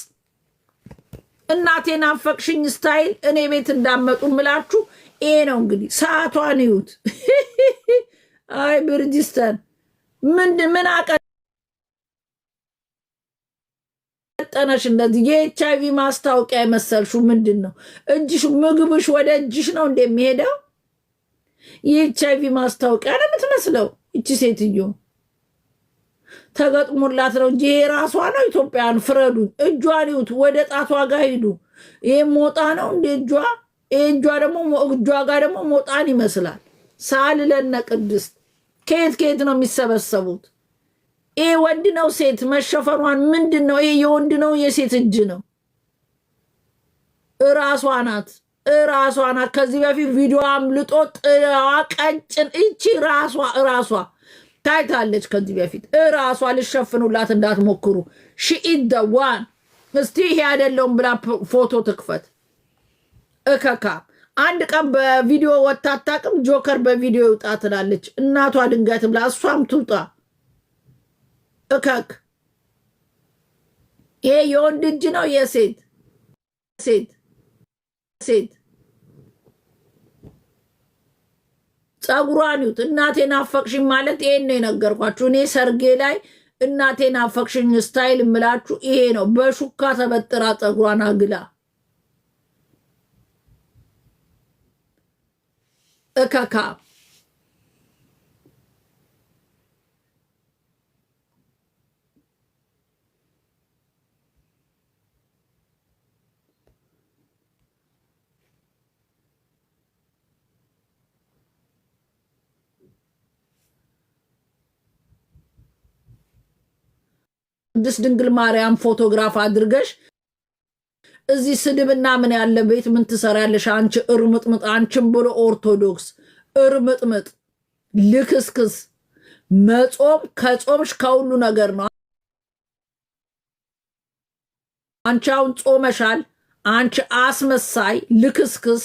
እናቴን አፈቅሽኝ ስታይል እኔ ቤት እንዳመጡ ምላችሁ ይሄ ነው እንግዲህ ሰዓቷን ይዩት አይ ብርጅስተን ምን አቀጠነሽ እንደዚህ የኤችአይቪ ማስታወቂያ የመሰልሹ ምንድን ነው እጅሽ ምግብሽ ወደ እጅሽ ነው እንደሚሄደው የኤችአይቪ ማስታወቂያ ነው የምትመስለው እቺ ሴትዮ ተገጥሞላት ነው እንጂ ራሷ ነው ኢትዮጵያን ፍረዱ እጇን ይዩት ወደ ጣቷ ጋር ሂዱ ይሄ ሞጣ ነው እንደ እጇ ደግሞ እጇ ጋር ደግሞ ሞጣን ይመስላል ሳልለነ ቅድስት ከየት ነው የሚሰበሰቡት ይሄ ወንድ ነው ሴት መሸፈኗን ምንድን ነው ይሄ የወንድ ነው የሴት እጅ ነው እራሷ ናት ከዚህ በፊት ቪዲዮ አምልጦ ጥላዋ ቀጭን እቺ ራሷ ታይታለች ከዚህ በፊት እራሷ ልሸፍኑላት እንዳትሞክሩ ሺኢት ደዋን እስቲ ይሄ አይደለም ብላ ፎቶ ትክፈት እከካ አንድ ቀን በቪዲዮ ወጣ አታውቅም ጆከር በቪዲዮ ይውጣ ትላለች እናቷ ድንጋት ብላ እሷም ትውጣ እከክ ይሄ የወንድ እጅ ነው የሴት ፀጉሯን ይዩት እናቴን አፈቅሽኝ ማለት ይሄን ነው የነገርኳችሁ እኔ ሰርጌ ላይ እናቴን አፈቅሽኝ ስታይል እምላችሁ ይሄ ነው በሹካ ተበጥራ ፀጉሯን አግላ እከካ ቅድስት ድንግል ማርያም ፎቶግራፍ አድርገሽ እዚህ ስድብና ምን ያለ ቤት ምን ትሰራለሽ አንቺ እርምጥምጥ አንቺም ብሎ ኦርቶዶክስ እርምጥምጥ ልክስክስ መጾም ከጾምሽ ከሁሉ ነገር ነው አንቺ አሁን ጾመሻል አንቺ አስመሳይ ልክስክስ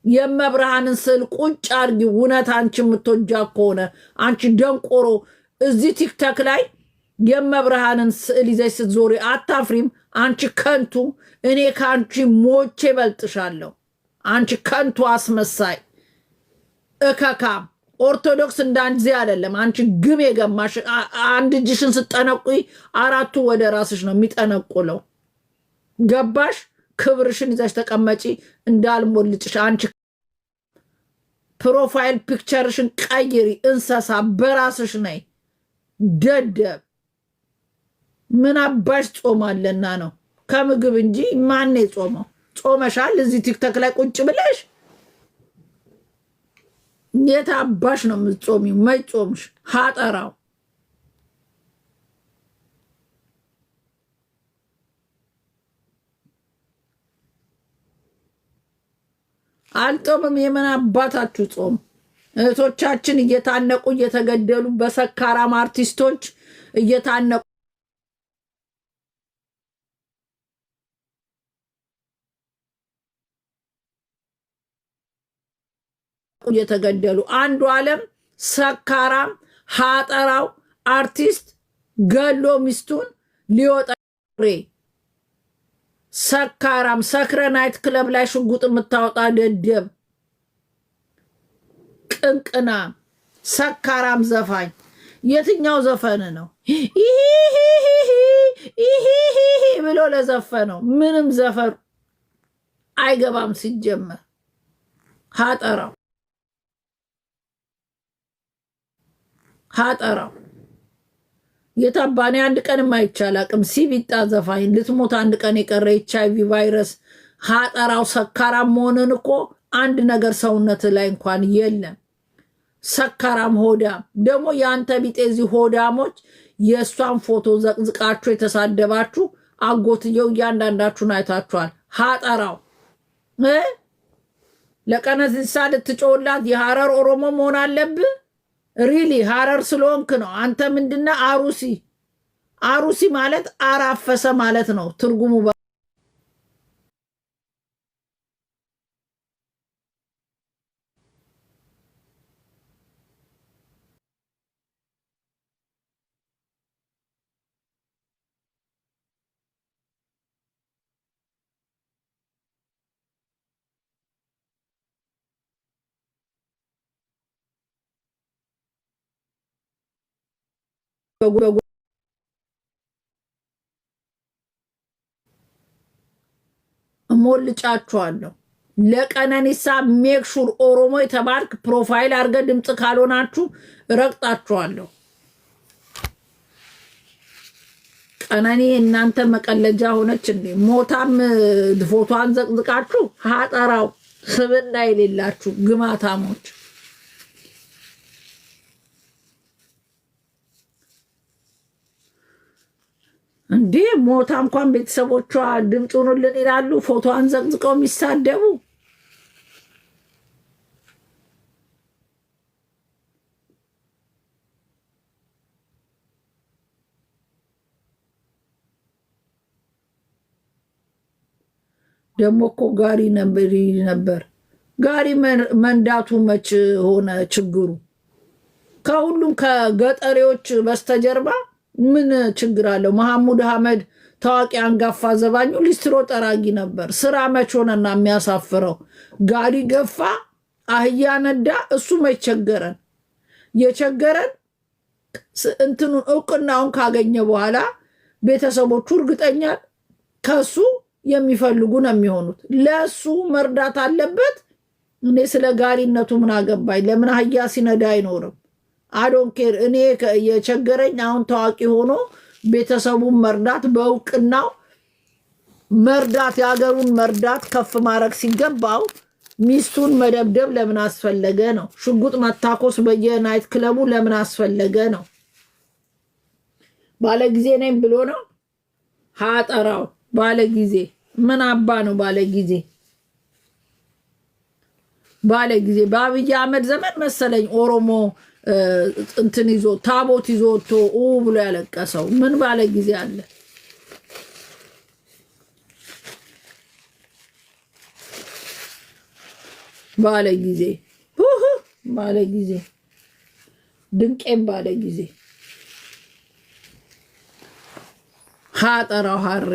የመብርሃንን ስዕል ቁጭ አድርጊ እውነት አንቺ የምትወጃ ከሆነ አንቺ ደንቆሮ እዚህ ቲክቶክ ላይ የመብርሃንን ስዕል ይዘሽ ስትዞሪ አታፍሪም አንቺ ከንቱ እኔ ከአንቺ ሞቼ በልጥሻለሁ አንቺ ከንቱ አስመሳይ እከካም ኦርቶዶክስ እንዳንዚህ አይደለም አንቺ ግም የገማሽ አንድ እጅሽን ስጠነቁይ አራቱ ወደ ራስሽ ነው የሚጠነቁለው ገባሽ ክብርሽን ይዘሽ ተቀመጪ እንዳልሞልጭሽ አንቺ ፕሮፋይል ፒክቸርሽን ቀይሪ እንሰሳ በራስሽ ነይ ደደብ ምን አባሽ ጾማለና ነው ከምግብ እንጂ ማን ጾመው ጾመሻል እዚህ ቲክቶክ ላይ ቁጭ ብለሽ የት አባሽ ነው የምትጾሚው መጾምሽ ሀጠራው አልጦምም። የምን አባታችሁ ጾም? እህቶቻችን እየታነቁ እየተገደሉ በሰካራም አርቲስቶች እየታነቁ እየተገደሉ አንዱ ዓለም ሰካራም ሀጠራው አርቲስት ገሎ ሚስቱን ሊወጣ ሰካራም ሰክረ ናይት ክለብ ላይ ሽጉጥ የምታወጣ ደደብ ቅንቅና ሰካራም ዘፋኝ የትኛው ዘፈን ነው ይሄ ብሎ ለዘፈነው? ምንም ዘፈኑ አይገባም ሲጀመር። ሀጠራው የታባኔ አንድ ቀን የማይቻል አቅም ሲቢጣ ዘፋኝ ልትሞት አንድ ቀን የቀረ HIV ቫይረስ ሀጠራው ሰካራም መሆንን እኮ አንድ ነገር ሰውነት ላይ እንኳን የለም። ሰካራም ሆዳም ደግሞ የአንተ ቢጤዚ ሆዳሞች የእሷን ፎቶ ዘቅዝቃችሁ የተሳደባችሁ አጎትየው እያንዳንዳችሁን አይታችኋል። ሀጠራው ለቀነኒሳ ልትጮላት የሐረር ኦሮሞ መሆን አለብህ? ሪሊ ሐረር ስለሆንክ ነው። አንተ ምንድነ አሩሲ ማለት አራፈሰ ማለት ነው ትርጉሙ። ሞልጫችኋለሁ። ለቀነኒሳ ሜክሹር ኦሮሞ የተባልክ ፕሮፋይል አድርገ ድምፅ ካልሆናችሁ ረግጣችኋለሁ። ቀነኒ እናንተ መቀለጃ ሆነች እንዴ? ሞታም ፎቶን ዘቅዝቃችሁ ሀጠራው ስብና የሌላችሁ ግማታሞች እንዴ! ሞታ እንኳን ቤተሰቦቿ ድምፅ ሆኑልን ይላሉ። ፎቶዋን ዘቅዝቀው የሚሳደቡ ደግሞ እኮ ጋሪ ነበር። ጋሪ መንዳቱ መች ሆነ ችግሩ? ከሁሉም ከገጠሬዎች በስተጀርባ ምን ችግር አለው? መሐሙድ አህመድ ታዋቂ አንጋፋ ዘባኙ ሊስትሮ ጠራጊ ነበር። ስራ መች ሆነና የሚያሳፍረው? ጋሪ ገፋ፣ አህያ ነዳ። እሱ መች ቸገረን? የቸገረን እንትኑን እውቅናውን ካገኘ በኋላ ቤተሰቦቹ እርግጠኛ ከሱ የሚፈልጉ ነው የሚሆኑት። ለሱ መርዳት አለበት። እኔ ስለ ጋሪነቱ ምን አገባኝ? ለምን አህያ ሲነዳ አይኖርም? አዶንኬር እኔ የቸገረኝ አሁን ታዋቂ ሆኖ ቤተሰቡን መርዳት፣ በእውቅናው መርዳት፣ የሀገሩን መርዳት ከፍ ማድረግ ሲገባው ሚስቱን መደብደብ ለምን አስፈለገ ነው? ሽጉጥ መታኮስ በየናይት ክለቡ ለምን አስፈለገ ነው? ባለጊዜ ነኝ ብሎ ነው ሀጠራው። ባለጊዜ ምን አባ ነው ባለጊዜ? ባለጊዜ በአብይ አህመድ ዘመን መሰለኝ ኦሮሞ እንትን ይዞ ታቦት ይዞ ወጥቶ ብሎ ያለቀሰው። ምን ባለ ጊዜ አለ? ባለ ጊዜ ባለ ጊዜ ድንቄም ባለ ጊዜ ሀጠራው ሀሬ